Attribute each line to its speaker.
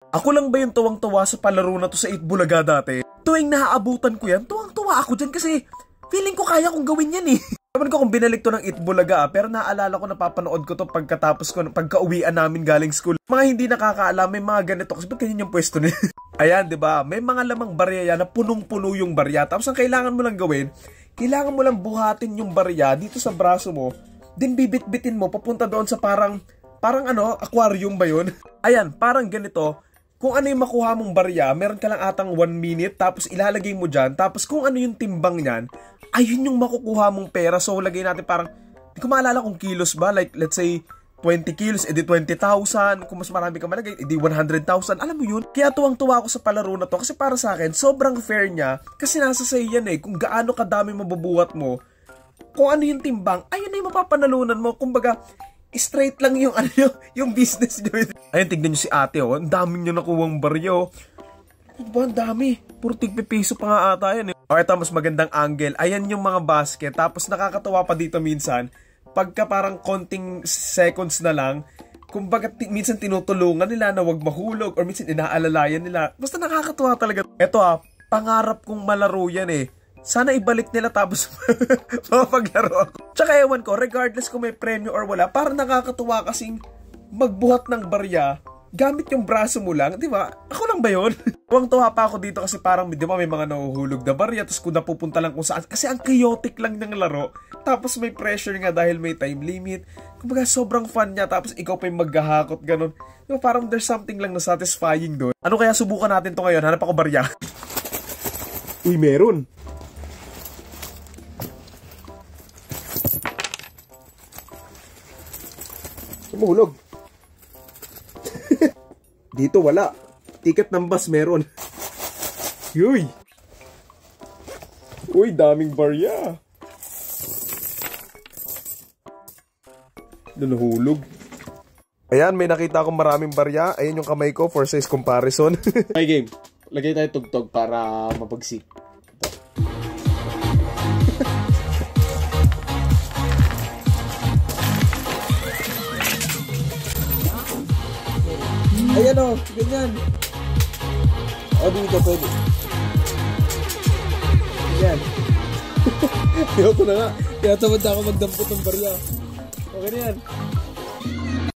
Speaker 1: Ako lang ba yung tuwang-tuwa sa palaro na to sa 8 Bulaga dati? Tuwing naaabutan ko yan, tuwang-tuwa ako dyan kasi feeling ko kaya kong gawin yan eh. Naman ko kung binalik to ng 8 Bulaga pero naalala ko napapanood ko to pagkatapos ko, pagka-uwian namin galing school. Mga hindi nakakaalam, may mga ganito kasi ba't ganyan yung pwesto niya? Ayan, 'di ba? May mga lamang barya yan na punong-puno yung barya. Tapos ang kailangan mo lang gawin, kailangan mo lang buhatin yung barya dito sa braso mo. Then bibit-bitin mo papunta doon sa parang ano, aquarium ba yun? Ayan, parang ganito. Kung ano yung makuha mong barya, meron ka lang atang 1 minute, tapos ilalagay mo dyan. Tapos kung ano yung timbang niyan, ayun yung makukuha mong pera. So lagay natin parang, hindi ko maalala kung kilos ba, like let's say 20 kilos, edi 20,000. Kung mas marami ka malagay, edi 100,000. Alam mo yun? Kaya tuwang-tuwa ako sa palaro na to kasi para sa akin, sobrang fair niya. Kasi nasa sa'yo yan eh, kung gaano kadami mabubuhat mo. Kung ano yung timbang, ayun na yung mapapanalunan mo. Kumbaga, straight lang yung yung business nyo. Ayun, tignan nyo si ate, oh. Ang dami nyo nakuwang baryo. Diba, ang dami. Puro tigpipiso pa nga ata yan, eh. O, ito, mas magandang angle. Ayan yung mga basket. Tapos nakakatawa pa dito minsan, pagka parang konting seconds na lang, kumbaga minsan tinutulungan nila na wag mahulog or minsan inaalalayan nila. Basta nakakatawa talaga. Ito pangarap kong malaro yan eh. Sana ibalik nila tapos mapaglaro ako. Tsaka ewan ko, regardless kung may premyo or wala, parang nakakatuwa kasing magbuhat ng barya gamit yung braso mo lang, di ba? Ako lang ba yun? Tuwang-tuwa pa ako dito kasi parang, di ba, may mga nahuhulog na barya, tapos kung napupunta lang kung saan. Kasi ang chaotic lang ng laro. Tapos may pressure nga dahil may time limit. Kumbaga, sobrang fun niya. Tapos ikaw pa yung maghahakot, ganun. Di ba, parang there's something lang na satisfying doon. Ano kaya subukan natin to ngayon? Hanap ako barya. Uy, meron. Sumuhulog. Dito wala. Ticket ng bus meron. Uy. Uy, daming barya. Nahulog. Ayan, may nakita akong maraming barya. Ayan yung kamay ko for size comparison. Okay, game. Lagay tayo tugtog para mapagsik. Ayan o, ganyan. O, dito pwede. Ganyan. Ayaw ko na nga. Kaya tamad ako magdampot ng barya. Okay na yan.